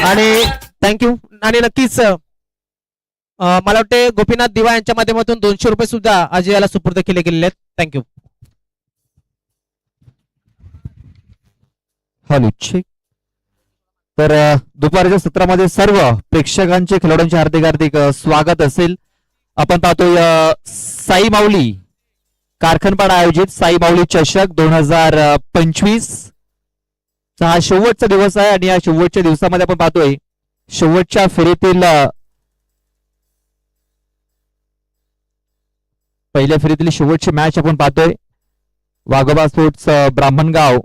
आणि थँक्यू. आणि नक्कीच मला वाटते गोपीनाथ दिवा यांच्या माध्यमातून 200 रुपये सुद्धा अजय याला सुपूर्द केले गेलेले आहेत. थँक्यू. Hello check. तर दुपारच्या सत्रामध्ये सर्व प्रेक्षकांचे खेळाडूंचे हार्दिक हार्दिक स्वागत असेल. आपण पाहतोय साई माऊली कारखानपाडा आयोजित साई माऊली चषक 2025 हा शेवटचा दिवस आहे. आणि या शेवटच्या दिवसामध्ये आपण पाहतोय शेवटच्या फेरीतील पहिल्या फेरीतील शेवटची मॅच आपण पाहतोय. वाघोबा स्पोर्ट्स ब्राह्मणगाव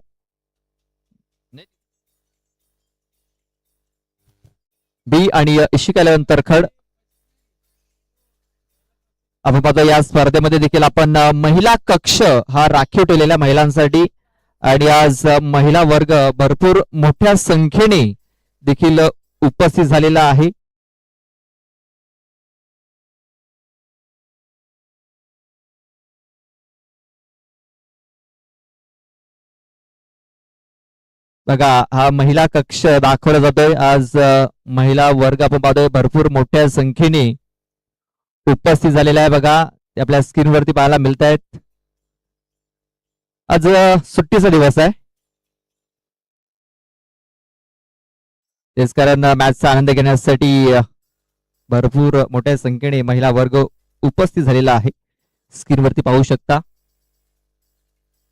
बी आणि इशिका 11 तरखड. आपण पाहतो या स्पर्धेमध्ये देखील आपण महिला कक्ष हा राखीव ठेवलेल्या महिलांसाठी. आणि आज महिला वर्ग भरपूर मोठ्या संख्येने देखील उपस्थित झालेला आहे. बघा हा महिला कक्ष दाखवला जातोय. आज महिला वर्ग आपण पाहतोय भरपूर मोठ्या संख्येने उपस्थित झालेला आहे. बघा ते आपल्या स्क्रीनवरती पाहायला मिळत आहेत. आज सुट्टीचा दिवस आहे, तेच कारण मॅचचा आनंद घेण्यासाठी भरपूर मोठ्या संख्येने महिला वर्ग उपस्थित झालेला आहे. स्क्रीनवरती पाहू शकता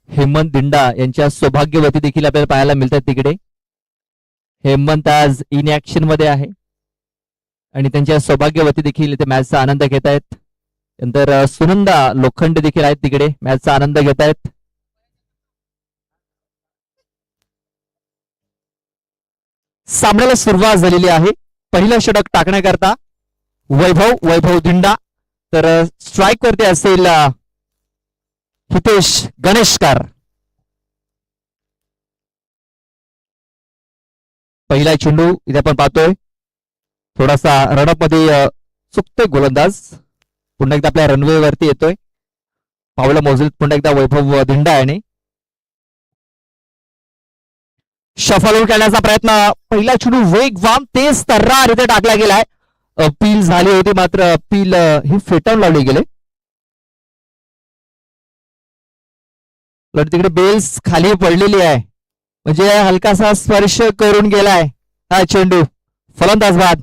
हेमंत दिंडा यांच्या सौभाग्यवती देखील आपल्याला पाहायला मिळतात तिकडे. हेमंत आज इन ऍक्शन मध्ये आहे आणि त्यांच्या सौभाग्यवती देखील इथे मॅचचा आनंद घेत आहेत. नंतर सुनंदा लोखंडे देखील आहेत तिकडे, मॅचचा आनंद घेत आहेत. सामन्याला सुरुवात झालेली आहे. पहिलं षटक टाकण्याकरता वैभव दिंडा. तर स्ट्राईक वरती असेल हितेश गणेशकर. पहिला चेंडू इथे आपण पाहतोय थोडासा रनअप मध्ये चुकतोय गोलंदाज. पुन्हा एकदा आपल्या रनवे वरती येतोय. पावलं मोजलीत पुन्हा एकदा वैभव दिंडा याने. शफल करण्याचा प्रयत्न. पहिला चेंडू वेगवान तेज तर्रार इथे टाकला गेलाय. अपील झाली होती मात्र अपील ही फेटाळून लावली गेले. तिकडे बेल्स खाली पडलेली आहे म्हणजे हलकासा स्पर्श करून गेलाय हा चेंडू. फलंदाज बाद.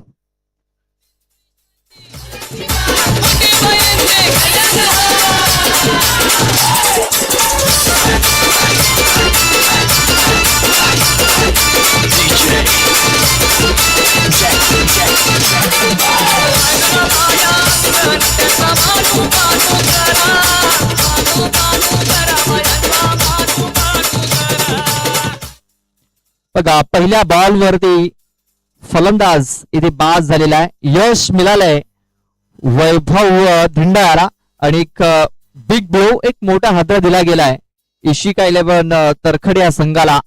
बघा पहिल्या बॉल वरती फलंदाज इथे बाद झालेला आहे. यश मिळालंय वैभव धिंडाळा आणि एक बिग ब्लो एक मोठा हादरा दिला गेलाय इशिका 11 तरखड या संघाला.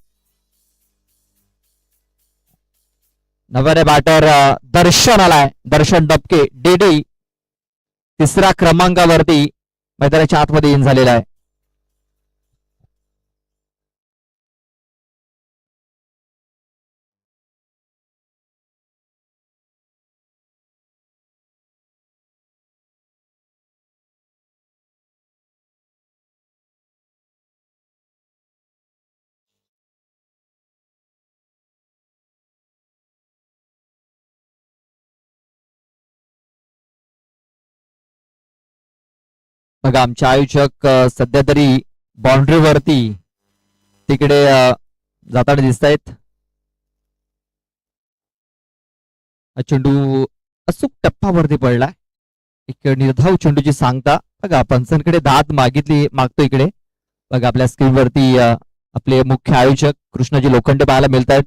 नव्याने बॅटर दर्शन आलाय. दर्शन डबके डेडी तिसऱ्या क्रमांकावरती मैदानाच्या आतमध्ये इन झालेला आहे. बघा आमचे आयोजक सध्या तरी बाउंड्रीवरती तिकडे जाताना दिसत आहेत. चेंडू अचूक टप्पावरती पडलाय. एक निर्धाव चेंडूची सांगता. बघा पंचांकडे दाद मागतो इकडे. बघा आपल्या स्क्रीनवरती आपले मुख्य आयोजक कृष्णाजी लोखंडे पाहायला मिळत आहेत.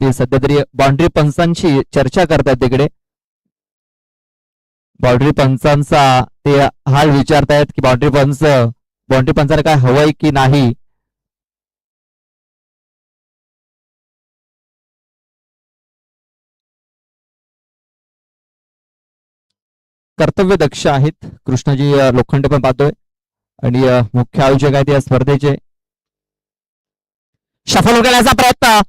ते सध्या तरी बाउंड्री पंचांची चर्चा करतात तिकडे. बाउंड्री पंचांचा ते हाल विचारतायत की बाउंड्री पंचाला काय हवंय की नाही. कर्तव्य दक्ष आहेत कृष्णाजी लोखंडे पण पाहतोय आणि मुख्य आयोजक आहेत या स्पर्धेचे. शफल उघडण्याचा प्रयत्न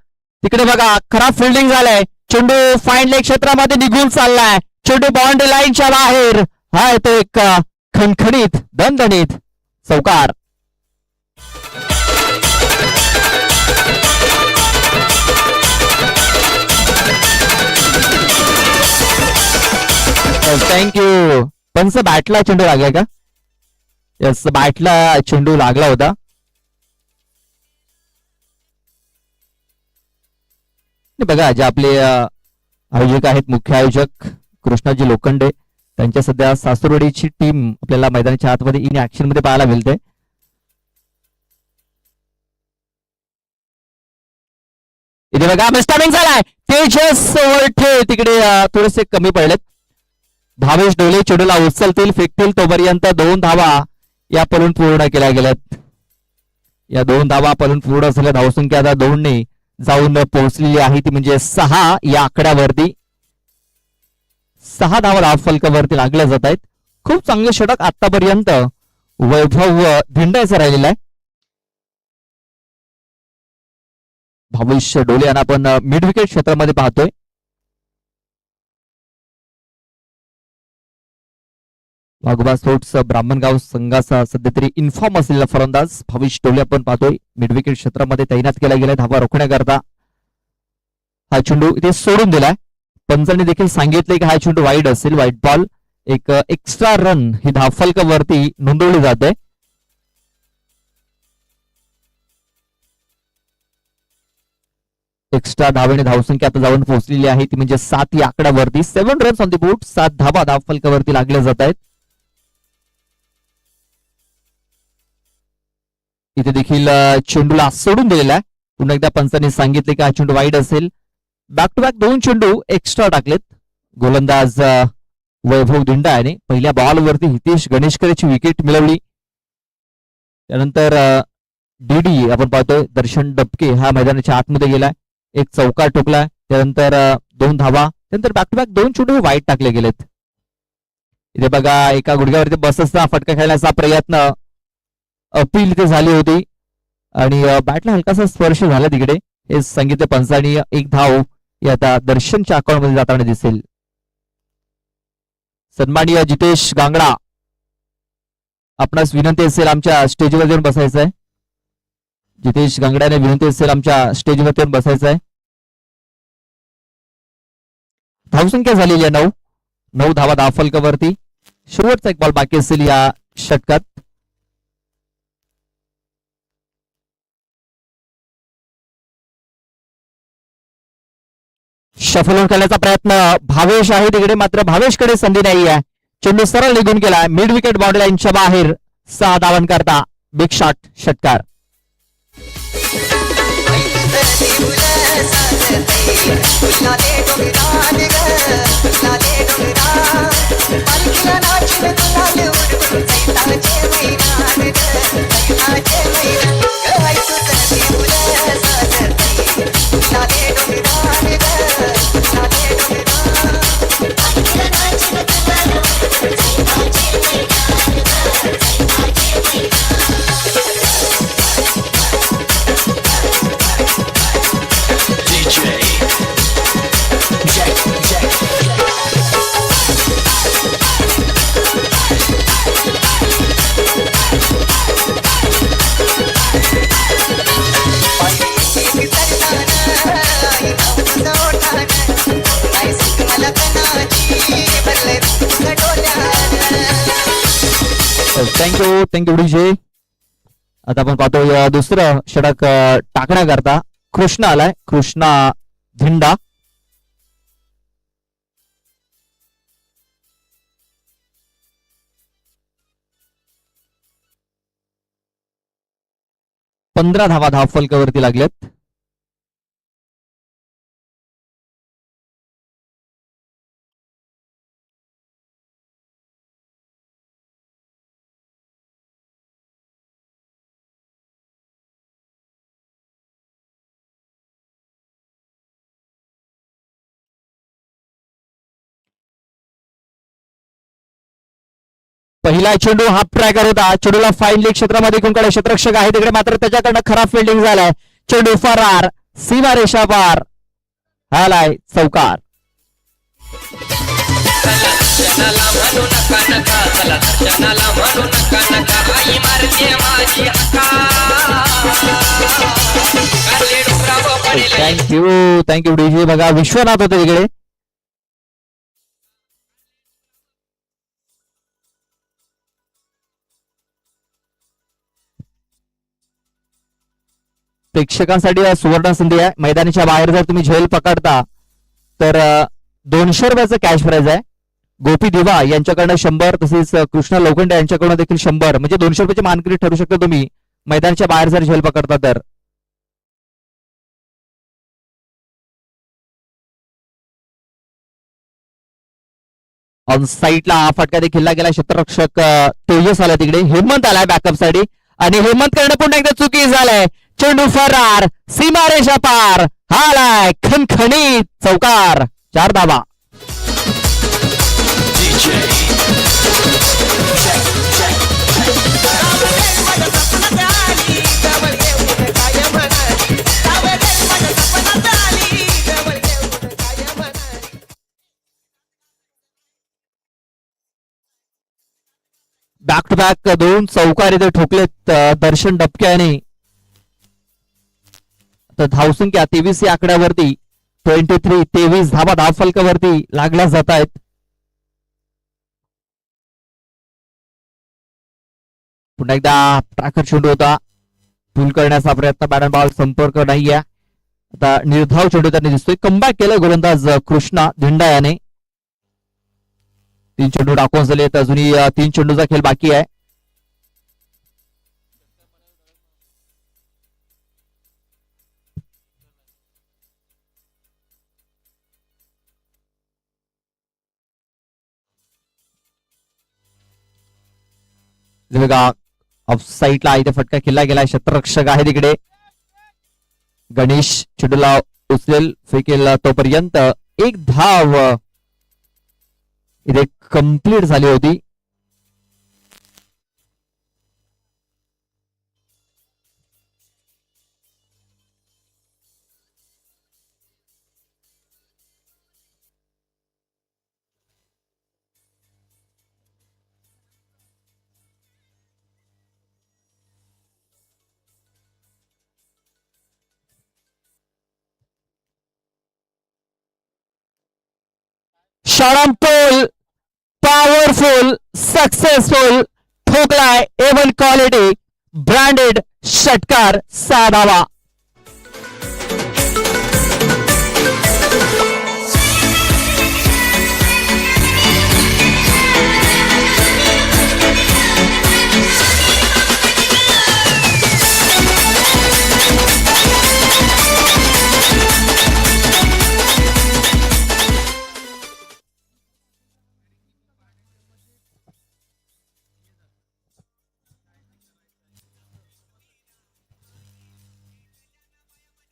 तिकडे बघा खराब फिल्डिंग झालंय. चेंडू फाईन लेग क्षेत्रामध्ये निघून चाललाय. चेंडू बाउंड्री लाईनच्या बाहेर. हा येतो एक खणखणीत दणदणीत चौकार. थँक्यू. पंच बॅटला चेंडू लागलाय का? यस, बॅटला चेंडू लागला होता. बघा, जे आपले आयोजक आहेत, मुख्य आयोजक कृष्णाजी लोखंडे, त्यांच्या सध्या सासुरवाडीची टीम आपल्याला मैदानाच्या आतमध्ये इन ऍक्शन मध्ये पाहायला मिळते. इथे बघा मिस्टरिंग झालाय. तेजस वरठे तिकडे थोडेसे कमी पडलेत. भावेश डोले चेंडूला उचलतील, फेकतील, तोपर्यंत 2 धावा या पळून पूर्ण केल्या गेल्यात. या 2 धावा पळून पूर्ण झाल्या. धावसंख्या आता 2 ने जाऊन पोहोचलेली आहे, ती म्हणजे 6 या आकड्यावरती. 6 धावा धाव फलकावरती लागल्या जात आहेत. खूप चांगले षटक आतापर्यंत वैभव धिंडायचं राहिलेलं आहे. भावेश डोले यांना आपण मिड विकेट क्षेत्रामध्ये पाहतोय. वाघोबा स्पोर्ट्स ब्राह्मणगाव संघाचा सध्या तरी इन्फॉर्म असलेला फलंदाज भावेश डोले आपण पाहतोय. मिड विकेट क्षेत्रामध्ये तैनात केला गेलाय धावा रोखण्याकरता. हा चेंडू इथे सोडून दिलाय. पंचांनी देखील सांगितले की हा चेंडू वाईड असेल, वाईड बॉल. एक एक्स्ट्रा रन ही धावफलकावरती नोंदवली जाते. एक्स्ट्रा धावेने धावसंख्या आता जाऊन पोहोचलेली आहे, ती म्हणजे 7 या आकड्यावरती. 7 रन्स ऑन द बोर्ड. 7 धावा धावफलकावरती लागल्या जात आहेत. इथे देखील चेंडूला सोडून दिलेला आहे. पुन्हा एकदा पंचांनी सांगितले की हा चेंडू वाईड असेल. बॅक टू बॅक 2 चेंडू एक्स्ट्रा टाकलेत. गोलंदाज वैभव दिंडा याने पहिल्या बॉलवरती हितेश गणेशकरची विकेट मिळवली. त्यानंतर डीडी आपण पाहतोय दर्शन डबके हा मैदानाच्या आतमध्ये गेलाय. एक चौकार ठोकलाय. त्यानंतर 2 धावा. त्यानंतर बॅक टू बॅक 2 चेंडू वाईट टाकले गेलेत. इथे बघा, एका गुडघ्यावरती बसचा फटका खेळण्याचा प्रयत्न अपील इथे झाली होती आणि बॅटला हलकासा स्पर्श झाला तिकडे. हे सांगितले पंचांनी. 1 धाव ही आता दर्शनच्या अकाउंटमध्ये जाताना दिसेल. सन्माननीय जितेश गांगडा, आपणास विनंती असेल आमच्या स्टेजवर येऊन बसायचं आहे. जितेश गांगड्याने विनंती असेल आमच्या स्टेजवर येऊन बसायचं आहे. धावसंख्या झालेली आहे 9. 9 धावा धावफलकावरती. शेवटचा एक बॉल बाकी असेल या षटकात. शफल करण्याचा प्रयत्न भावेश आहे तिकडे, मात्र भावेशकडे संधी नाही आहे. चेंडू सरळ निघून गेला. मिड विकेट बाउंड्री लाईनच्या बाहेर. 6 धावांकरता बिग शॉट षटकार. Thank you DJ. आता आपण पाहतो दुसरं षटक टाकण्याकरता कृष्णा आलाय. कृष्णा धिंडा. पंधरा धावा धावफलकावरती लागल्यात. पहिला चेंडू हाफ ट्रॅकर होता. चेंडूला फाईन लीग क्षेत्रामध्ये कोणकडे क्षेत्ररक्षक आहे तिकडे, मात्र त्याच्याकडनं खराब फिल्डिंग झालाय. चेंडू फरार. सीमा रेषा पार. हा आलाय चौकार. दर्शनाला म्हणू नका नका, चला दर्शनाला म्हणू नका नका, आई मारते माझी हका. कारले डोंगरावर पडेल थँक्यू डीजे. बघा विश्वनाथ होते तिकडे. प्रेक्षकांसाठी सुवर्ण संधी आहे. मैदानाच्या बाहेर जर तुम्ही झेल पकडता तर 200 रुपयाचं कॅश प्राइज आहे. गोपी दिवा यांच्याकडनं 100, तसेच कृष्णा लोखंडे यांच्याकडून देखील 100, म्हणजे 200 रुपयाची मानकरी ठरू शकता तुम्ही मैदानाच्या बाहेर जर झेल पकडता तर. ऑन साईडला फटका देखील गेला. क्षेत्ररक्षक तेजस आला तिकडे. हेमंत आलाय बॅकअप साठी आणि हेमंत कडनं पुन्हा एकदा चुकी झालाय. चेंडू फरार, सीमारेषा पार. हा आलाय खणखणीत चौकार. 4 धावा. बॅक टू बॅक 2 चौकार इथे ठोकलेत दर्शन डबके यांनी. तर धावसंख्या 23 या आकड्यावरती 23 धावा धावफलकावरती लागल्या जात आहेत. पुन्हा एकदा ट्रॅकर चेंडू होता. पूल करण्याचा प्रयत्न, बॅट बॉल संपर्क नाहीये. आता निर्धाव चेंडू त्यांनी दिसतोय. कमबॅक केलं गोलंदाज कृष्णा धिंडा याने. 3 चेंडू टाकून झाले. अजूनही 3 चेंडूचा खेळ बाकी आहे. बघा ऑफ साईडला इथे फटका खेळला गेला. क्षेत्ररक्षक आहे तिकडे. गणेश चेंडूला उचलेल, फेकेल तोपर्यंत 1 धाव इथे कंप्लीट झाली होती. शॉर्टपोल पॉवरफुल सक्सेसफुल ठोकलाय. A1 क्वालिटी ब्रँडेड षटकार. 6 धावा.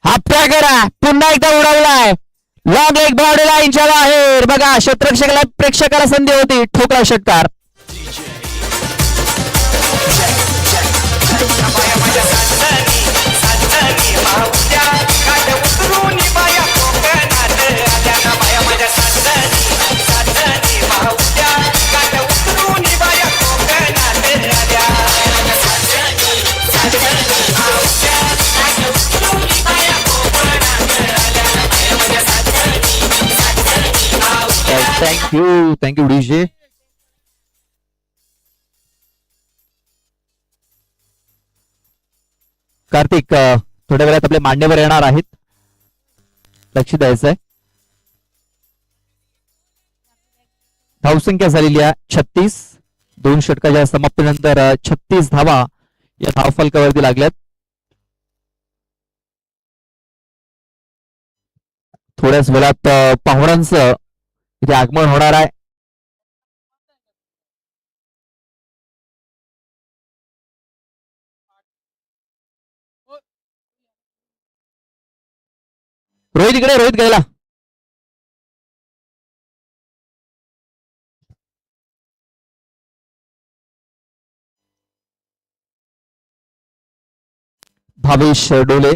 हाप्या करा. पुन्हा एकदा उडवलाय. लॉंग लेग बॉडी लाईनच्या बाहेर. बघा क्षेत्ररक्षकाला प्रेक्षकाला संधी होती. ठोकला षटकार. Thank you DJ. कार्तिक थोड्या वेळात आपले मान्यवर येणार आहेत. लक्ष द्यायचंय. धावसंख्या झालेली आहे 36. 2 षटकाच्या समाप्तीनंतर 36 धावा या धावफलकावरती लागल्यात. थोड्याच वेळात पाहुण्यांचं इथे आगमन होणार आहे. रोहित इकडे. रोहित गेला. भावेश डोले.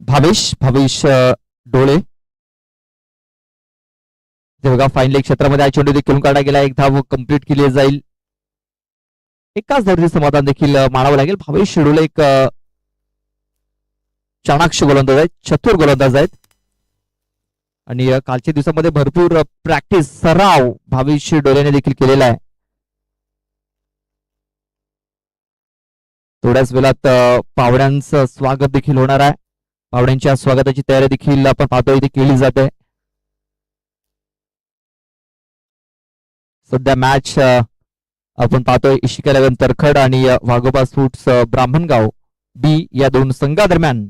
भावेश डोळे. ते बघा फाईनल क्षेत्रामध्ये हा चेंडू देखील काढला गेला. एक धाव कंप्लीट केली जाईल. एकाच धावचे समाधान देखील मानावं लागेल. भावेश डोळे एक चाणाक्ष गोलंदाज आहेत, चतुर गोलंदाज आहेत आणि कालच्या दिवसामध्ये भरपूर प्रॅक्टिस सराव भावेश डोळ्याने देखील केलेला आहे. थोड्याच वेळात पाहुण्यांचं स्वागत देखील होणार आहे. पाहुण्यांच्या स्वागताची तयारी देखील आपण पाहतोय इथे केली जाते. सध्या मॅच आपण पाहतोय इशिका 11 तरखड आणि वाघोबा स्पोर्ट्स ब्राह्मणगाव बी या दोन संघादरम्यान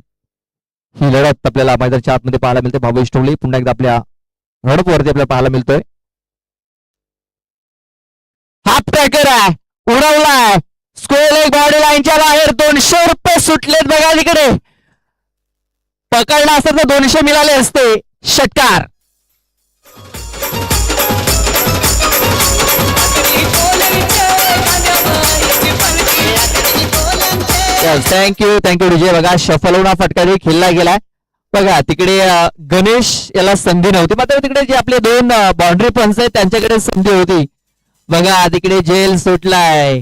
ही लढत आपल्याला मैदानाच्या आतमध्ये पाहायला मिळते. भावेश टोळे पुन्हा एकदा आपल्या हडपवरती आपल्याला पाहायला मिळतोय. हाफ ट्रॅकर आहे, उडवलाय स्कोर. एक बॉडी लाईनच्या बाहेर. 200 रुपये सुटलेत बघा तिकडे. पकडला असता तर 200 मिळाले असते. षटकार. Thank you DJ. बघा शफल होऊन फटका खेळला गेलाय. बघा तिकडे गणेश याला संधी नव्हती, मात्र तिकडे जे आपले दोन बाउंड्री पंच आहेत त्यांच्याकडे संधी होती. बघा तिकडे जेल सुटलाय.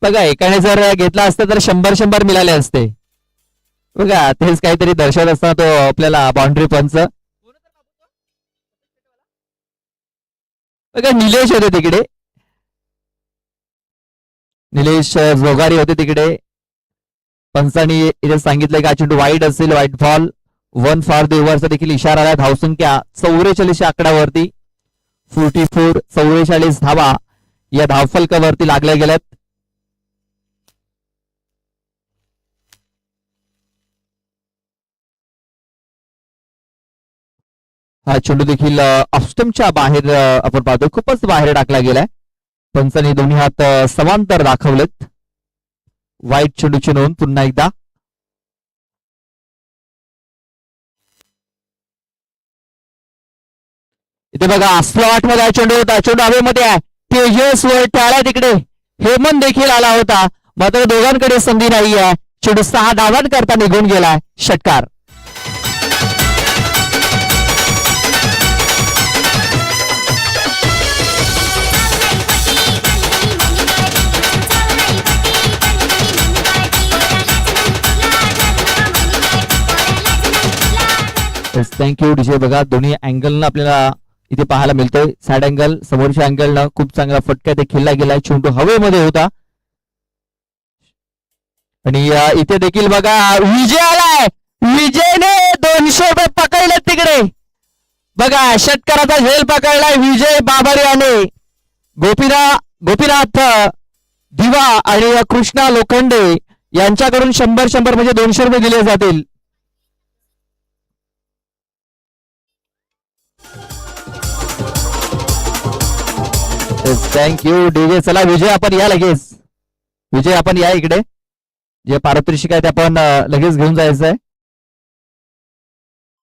बघा एकाने जर घेतला असता तर 100 मिळाले असते. बघा तेच काहीतरी दर्शवत असताना तो आपल्याला बाउंड्री पंच. बघा निलेश होते तिकडे, निलेश जोगारी होते तिकडे. पंचांनी इथे सांगितलं की हा चेंडू वाईड असेल, व्हाईट बॉल. 1 फॉर द ओव्हरचा देखील इशारा आला. धावसंख्या 44 आकड्यावरती. 44 धावा या धावफलकावरती लागल्या गेल्यात. हा चेंडू देखील ऑफस्टमच्या बाहेर आपण पाहतो, खूपच बाहेर टाकला गेलाय. पंचांनी दोन्ही हात समांतर दाखवलेत. वाईट चेंडूची नोंद पुन्हा एकदा. इथे बघा स्लॉट मध्ये चेंडू होता, चेंडू हवेमध्ये आहे. तेजस वर टाळ्या तिकडे. हेमंत देखील आला होता, मात्र दोघांकडे संधी नाही आहे. चेंडू 6 धावांकरता निघून गेलाय. षटकार. Thank you DJ. बघा दोन्ही अँगलनं आपल्याला इथे पाहायला मिळतोय. साइड अँगल, समोरच्या अँगलनं खूप चांगला फटका इथे खेळला गेलाय. चेंडू हवेमध्ये होता आणि इथे देखील बघा विजय आलाय. विजयने 200 रुपये पकडले तिकडे. बघा षटकाराचा झेल पकडलाय विजय बाबर याने. गोपीनाथ दिवा आणि कृष्णा लोखंडे यांच्याकडून 100 म्हणजे 200 रुपये दिले जातील. Thank you DJ. चला विजय आपण या लगेच. विजय आपण या इकडे. जे पारितोषिक आहे ते आपण लगेच घेऊन जायचं आहे.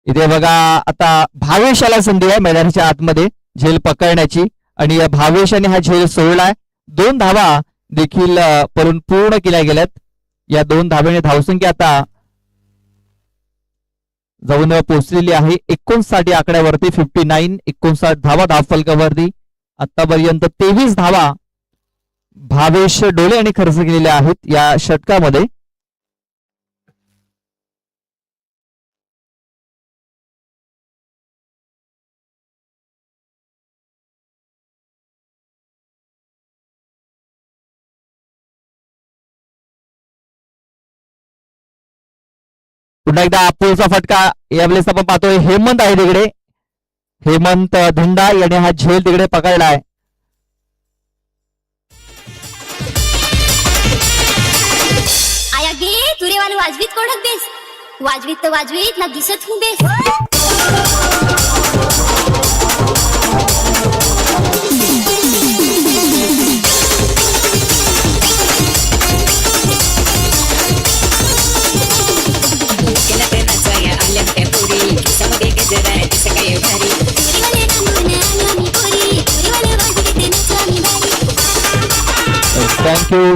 इथे बघा आता भावेशाला संधी आहे मैदानाच्या आतमध्ये झेल पकडण्याची आणि या भावेशाने हा झेल सोडलाय. 2 धावा देखील पूर्ण केल्या गेल्यात. या 2 धावेने धावसंख्या आता जाऊन पोहोचलेली आहे 59 आकड्यावरती. 59 धावा धावफलकावरती. आतापर्यंत 23 धावा भावेश डोळे यांनी खर्च केलेल्या आहेत या षटकामध्ये. पुन्हा एकदा पुढचा फटका यावेळेस आपण पाहतोय. हेमंत आहे तिकडे. हेमंत धुंडा याने हा झेल तिकडे पकडलाय. आया गे तुरेवाले वाजवीत कोणक बेस. वाजवीत तर वाजवीत ना दिसत हूं बेस.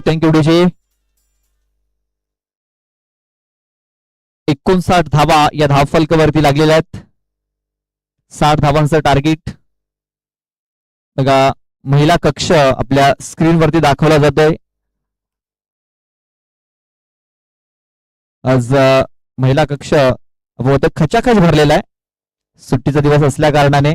Thank you DJ. 59 धावा या धावफलकावरती लागलेल्या आहेत. 60 धावांचं टार्गेट बघा महिला कक्ष आपल्या स्क्रीनवरती दाखवला जातोय. आज महिला कक्ष बहुतेक खचाखच भरलेला आहे सुट्टीचा दिवस असल्या कारणाने.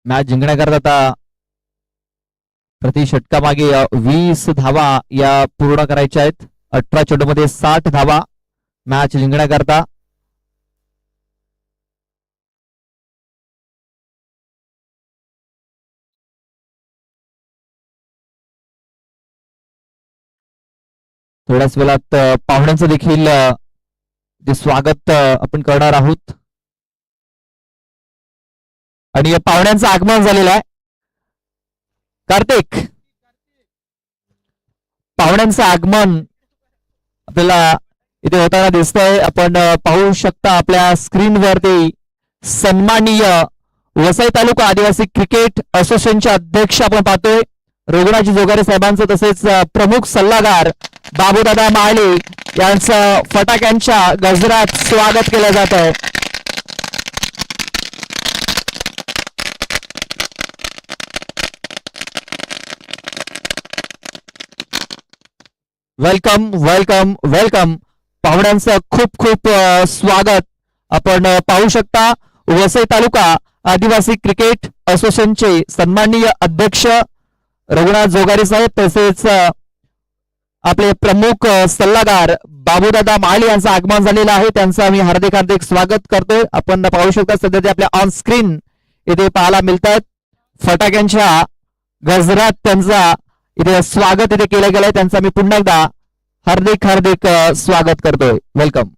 मॅच जिंकण्याकरता आता प्रति षटकामागे 20 धावा या पूर्ण करायच्या आहेत. 18 चेंडूमध्ये 60 धावा मॅच जिंकण्याकरता. थोड्याच वेळात पाहुण्यांचं देखील जे स्वागत आपण करणार आहोत आणि या पाहुण्यांचं आगमन झालेलं आहे. कार्तिक, पाहुण्यांचं आगमन आपल्याला इथे होताना दिसतंय. आपण पाहू शकता आपल्या स्क्रीनवरती सन्माननीय वसई तालुका आदिवासी क्रिकेट असोसिएशनचे अध्यक्ष आपण पाहतोय रघुनाथजी जोगारे साहेबांचं, तसेच प्रमुख सल्लागार बाबूदादा माळी यांचं फटाक्यांच्या गजरात स्वागत केलं जात आहे. Welcome welcome welcome. पाहुण्यांचं खूप खूप स्वागत. आपण पाहू शकता वसई तालुका आदिवासी क्रिकेट असोसिएशनचे सन्माननीय अध्यक्ष रघुनाथ जोगारे साहेब, तसेच आपले प्रमुख सल्लागार बाबूदादा माळी यांचं आगमन झालेलं आहे. त्यांचं आम्ही हार्दिक हार्दिक स्वागत करतोय. आपण पाहू शकता सध्या ते आपल्या ऑन स्क्रीन इथे पाहायला मिळतात. फटाक्यांच्या गजरात त्यांचा इथे स्वागत इथे केलं गेलंय. त्यांचं आम्ही पुन्हा एकदा हार्दिक हार्दिक स्वागत करतोय. वेलकम.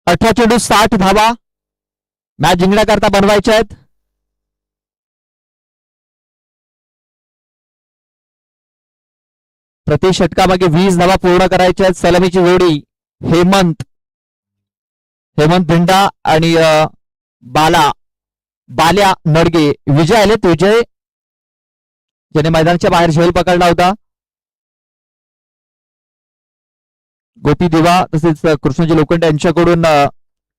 अठरा चेंडू 60 धावा मॅच जिंकण्याकरता बनवायच्या आहेत. प्रति षटकामागे 20 धावा पूर्ण करायच्या आहेत. सलामीची जोडी हेमंत भिंडा आणि बाल्या नडगे विजय आलेत. विजय ज्याने मैदानाच्या बाहेर झेल पकडला होता. गोपी दिवा तसेच कृष्णजी लोखंडे यांच्याकडून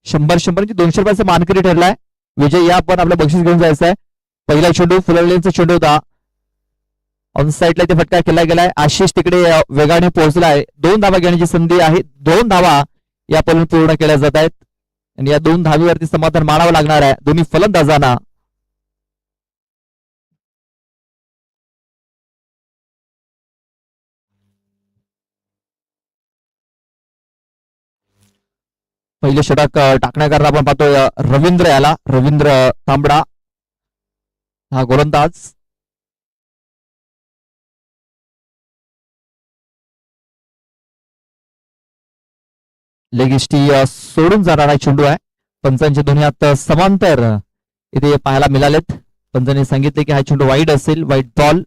100 200 रुपयाचा मानकरी ठरलाय. विजय या पण आपलं बक्षीस घेऊन जायचं आहे. पहिला चेंडू फुलवलेंचा चेंडू होता. ऑन साईडला इथे फटका केला गेलाय. आशिष तिकडे वेगाने पोहोचलाय. 2 धावा घेण्याची संधी आहे. 2 धावा या पण पूर्ण केल्या जात आहेत आणि या 2 धावीवरती समाधान मानावं लागणार आहे दोन्ही फलंदाजांना. पहिले षटक टाकण्याकरता आपण पाहतोय रवींद्र तांबडा हा गोलंदाज. लेगिष्टी सोडून जाणारा चेंडू आहे. पंचांच्या दोन्ही हात समांतर इथे पाहायला मिळालेत. पंचांनी सांगितले की हा चेंडू वाईड असेल, वाईड बॉल.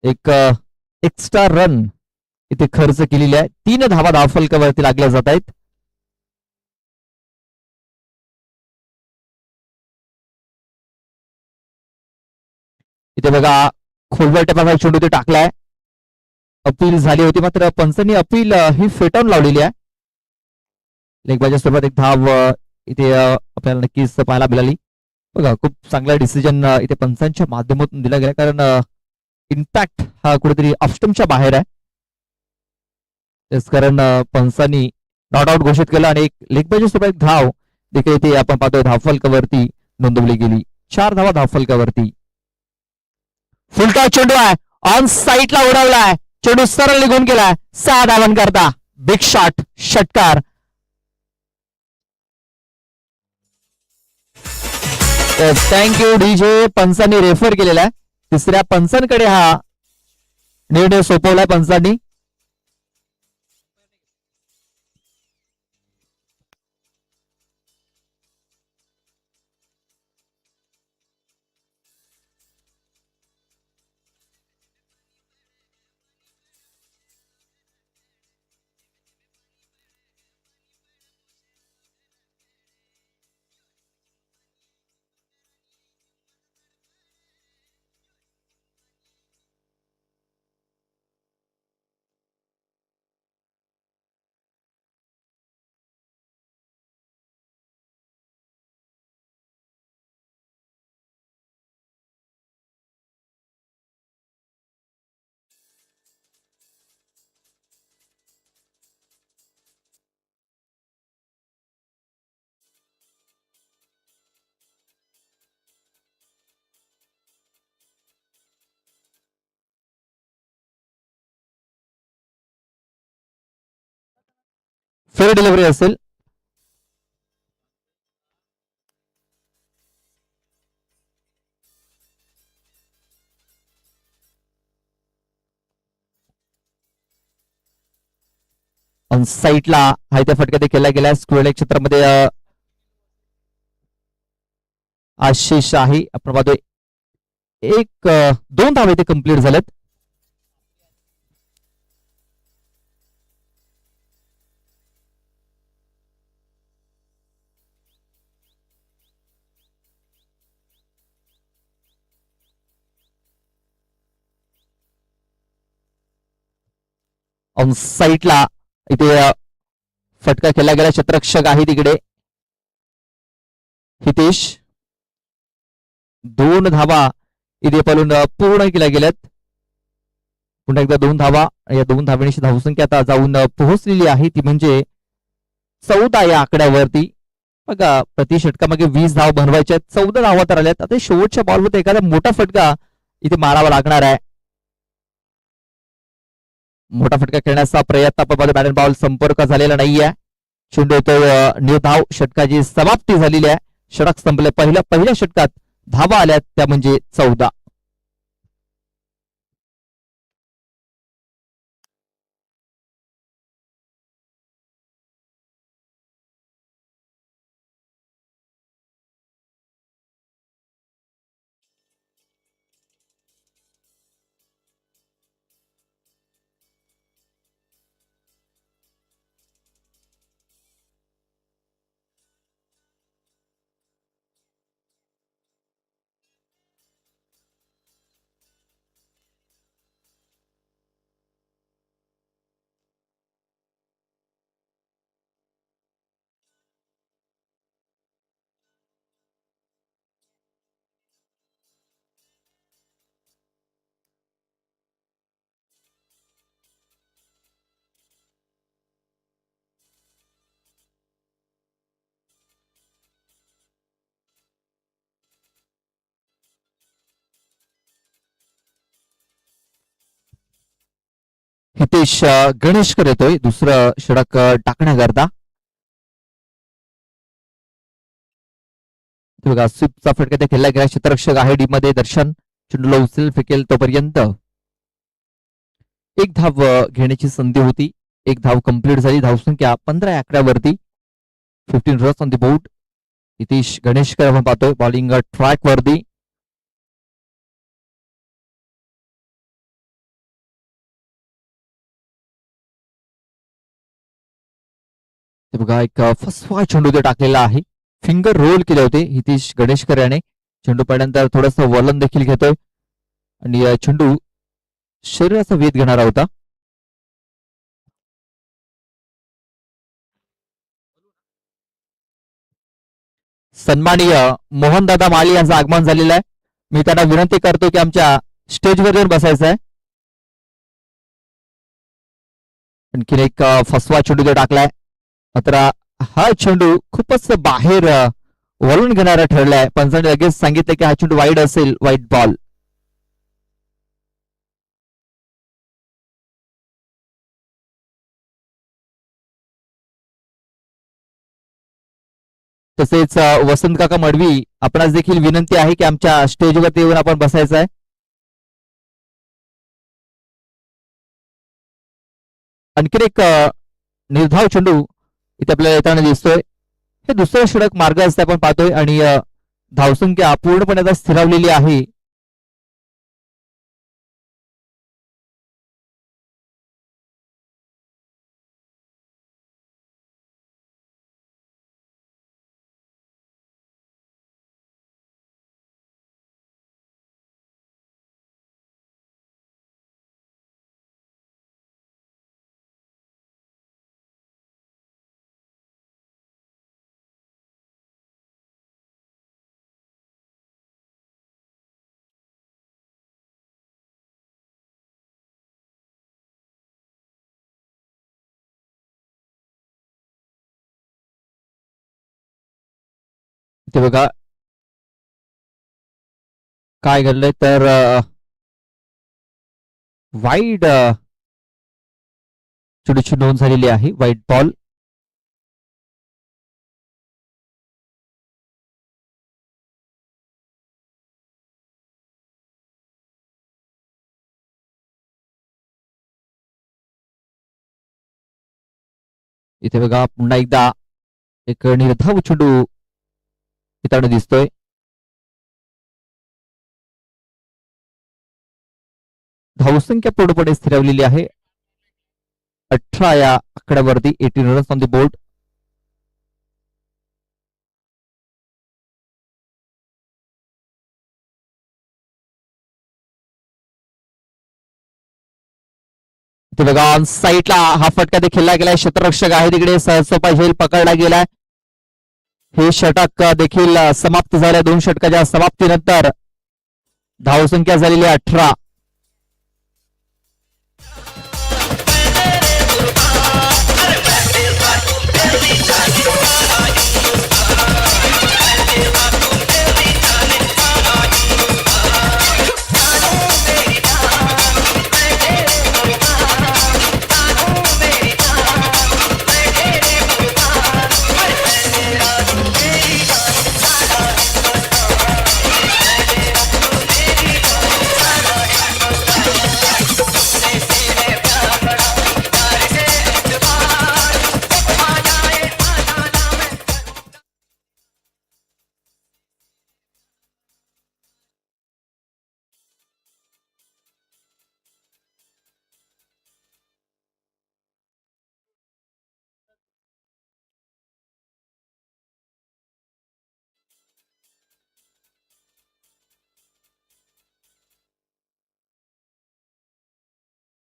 एक एक्स्ट्रा रन इथे खर्च केलेली आहे. 3 धावा धावफलकावरती लागल्या जात आहेत. इथे बघा खोलवर टप्प्याचा चेंडू ते टाकलाय. अपील झाली होती, मात्र पंचांनी अपील ही फेटाळून लावलेली आहे. लेगबाच्या स्वरूपात एक धाव इथे आपल्याला नक्कीच पाहायला मिळाली. बघा खूप चांगला डिसिजन इथे पंचांच्या माध्यमातून दिला गेला, कारण इम्पॅक्ट हा कुठेतरी ऑफस्टमच्या बाहेर आहे. त्याच कारण पंचांनी नॉट आउट घोषित केलं आणि एक लेगबाच्या स्वरूपात एक धाव देखील इथे आपण पाहतोय धावफलकावरती नोंदवली गेली. 4 धावा धावफलकावरती. फुलटा चेंडू आहे, ऑन साईडला उडवलाय, चेंडू सरळ निघून गेलाय. 6 धावांकरता बिग शॉट, षटकार. Thank you DJ. पंचांनी रेफर केलेला आहे. तिसऱ्या पंचांकडे हा निर्णय सोपवलाय पंचांनी. फेअर डिलिव्हरी असेल. ऑन साईडला हा इथे फटका केला गेला. स्क्वेअर क्षेत्रामध्ये आशिष आहे. आपण पाहतोय 2 धावा इथे कंप्लीट झाल्यात. ऑन साईडला इथे फटका केला गेला. क्षेत्ररक्षक आहे तिकडे हितेश. 2 धावा इथे पळून पूर्ण केल्या गेल्यात. पुन्हा एकदा 2 धावा. या 2 धावांची धावसंख्या आता जाऊन पोहोचलेली आहे, ती म्हणजे 14 या आकड्यावरती. बघा प्रति षटकामागे 20 धाव बनवायच्या, 14 धावा तर आल्यात. आता शेवटच्या बॉलवर एखादा मोठा फटका इथे मारावा लागणार आहे. मोठा फटका खेळण्याचा प्रयत्न आपण बॅट बॉल संपर्क झालेला नाहीये. चेंडू तो निर्धाव. षटकाची समाप्ती झालेली आहे. षटक संपले. पहिल्या षटकात धावा आल्यात, त्या म्हणजे 14. हितेश गणेशकर येतोय दुसरं षटक टाकण्याकरता. बघा स्वीपचा फटका त्या खेळला गेला. क्षेत्ररक्षक आहे डी मध्ये दर्शन. चेंडूला उचल फेकेल तोपर्यंत एक धाव घेण्याची संधी होती. एक धाव कंप्लीट झाली. धावसंख्या 15 या आकड्यावरती. 15 runs on the board. Nitish Ganeshkar आपण पाहतोय बॉलिंग ट्रॅक वरती. ते बघा एक फसवा चेंडू ते टाकलेला आहे. फिंगर रोल केले होते हितेश गणेशकर याने. चेंडू पडल्यानंतर थोडस वलन देखील घेतोय आणि चेंडू शरीराचा वेध घेणारा होता. सन्माननीय मोहनदादा माळी यांचं आगमन झालेलं आहे. मी त्यांना विनंती करतो की आमच्या स्टेजवर येऊन बसायचं आहे. आणखीन एक फसवा चेंडू ते टाकलाय. मात्र हा चेंडू खूपच बाहेर वळून घेणारा ठरलाय. पंचांनी लगेच सांगितलं की हा चेंडू वाईड असेल, वाईट बॉल. तसेच वसंत काका मडवी आपणास देखील विनंती आहे की आमच्या स्टेजवरती येऊन आपण बसायचं आहे. आणखीन एक निर्धाव चेंडू इथे आपल्याला येताना दिसतोय. हे दुसरं षटक मार्ग असते आपण पाहतोय आणि धावसंख्या पूर्णपणे आता स्थिरावलेली आहे. इथे बघा काय घडलंय तर वाईड चेंडूची नोंद झालेली आहे. वाईट बॉल. इथे बघा पुन्हा एकदा एक निर्धाव चेंडू येताना दिसतोय. धावसंख्या पूर्णपणे स्थिरावलेली आहे. 18 या आकड्यावरती. 18 रन्स ऑन द बोर्ड. इथे बघा ऑन साईडला हा फटका ते खेळला गेलाय. क्षेत्ररक्षक आहे तिकडे. सहजोपाय झेल पकडला गेलाय. हे षटक देखील समाप्त झाल्या. 2 षटकाच्या समाप्तीनंतर धावसंख्या झालेली 18.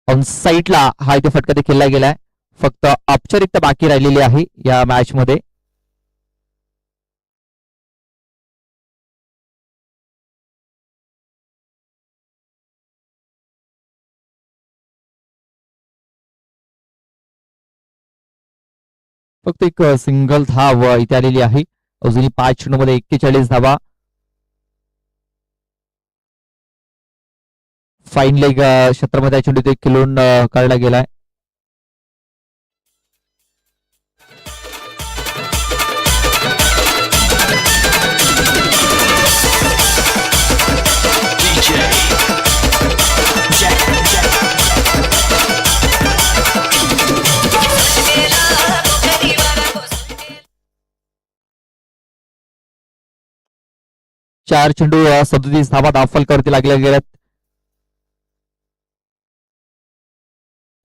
ऑन साईडला हा इथे फटका ते खेळला गेलाय. फक्त औपचारिकता बाकी राहिलेली आहे या मॅच मध्ये. फक्त एक सिंगल धाव इथे आलेली आहे. अजूनही 5 चेंडूमध्ये 41 धावा. फाईन लेग क्षेत्रामध्ये चेंडू ते खेळून काढला गेलाय. 4 चेंडू 37 धावा धावफलकावरती लागल्या गेल्यात.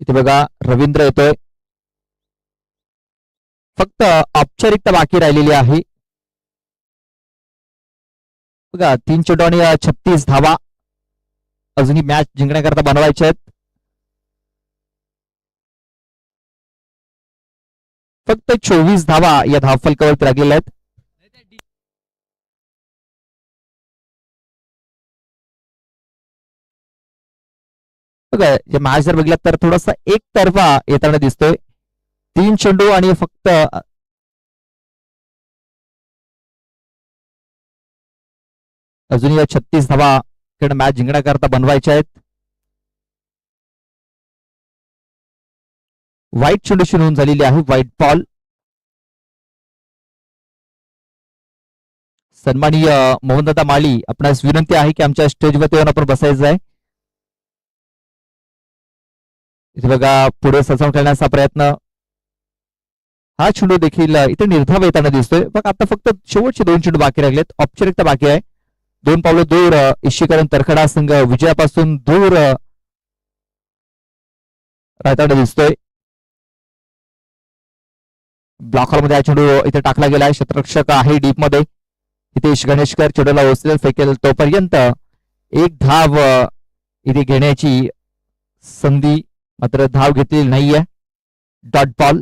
इथे बघा रवींद्र येतोय. फक्त औपचारिकता बाकी राहिलेली आहे. बघा 3 चेंडू आणि 36 धावा अजूनही मॅच जिंकण्याकरता बनवायचे आहेत. फक्त 24 धावा या धावफलकावरती लागलेल्या आहेत. बघा या मॅच जर बघितला तर थोडासा एकतर्फा येताना दिसतोय. 3 चेंडू आणि फक्त अजूनही 36 धावा मॅच जिंकण्याकरता बनवायच्या आहेत. व्हाईट चेंडूची नोंद झालेली आहे. White ball. सन्माननीय मोहनदादा माळी आपणास विनंती आहे की आमच्या स्टेजवरती येऊन आपण बसायचं आहे. इथे बघा पुढे सजावून खेळण्याचा प्रयत्न. हा चेंडू देखील इथे निर्धाव येताना दिसतोय. बघा आता फक्त शेवटचे 2 चेंडू बाकी राहिलेत. औपचारिकता बाकी आहे. 2 पावलं दूर इशिकरण तरखडा संघ विजयापासून दूर राहताना दिसतोय. ब्लॉक हॉलमध्ये हा चेंडू इथे टाकला गेलाय. क्षेत्ररक्षक आहे डीप मध्ये. हितेश गणेशकर चेंडूला ओसरेल फेकेल तोपर्यंत एक धाव इथे घेण्याची संधी मात्र धाव घेतलेली नाहीये. Dot ball.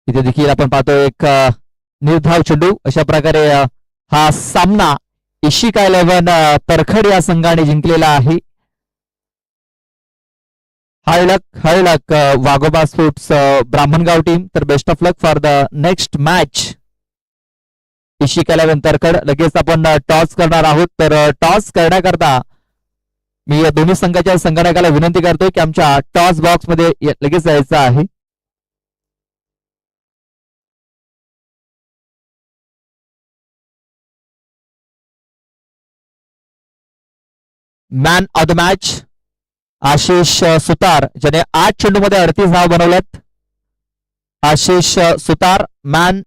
इथे देखील आपण पाहतो एक निर्धाव चेंडू. अशा प्रकारे हा सामना इशिका 11 तरखड या संघाने जिंकलेला आहे. हाय लक वाघोबा स्पोर्ट्स ब्राह्मणगाव टीम. तर best of luck for the next match. Ishika 11 Tarkhad. लगेच आपण टॉस करणार आहोत. तर टॉस करण्याकरता मी या दोन्ही संघाच्या संगणकाला विनंती करतोय की आमच्या टॉस बॉक्स मध्ये लगेच यायचं आहे. Man of the match Ashish Sutar ज्याने 8 चेंडूमध्ये 38 धावा बनवल्यात. आशिष सुतार मॅन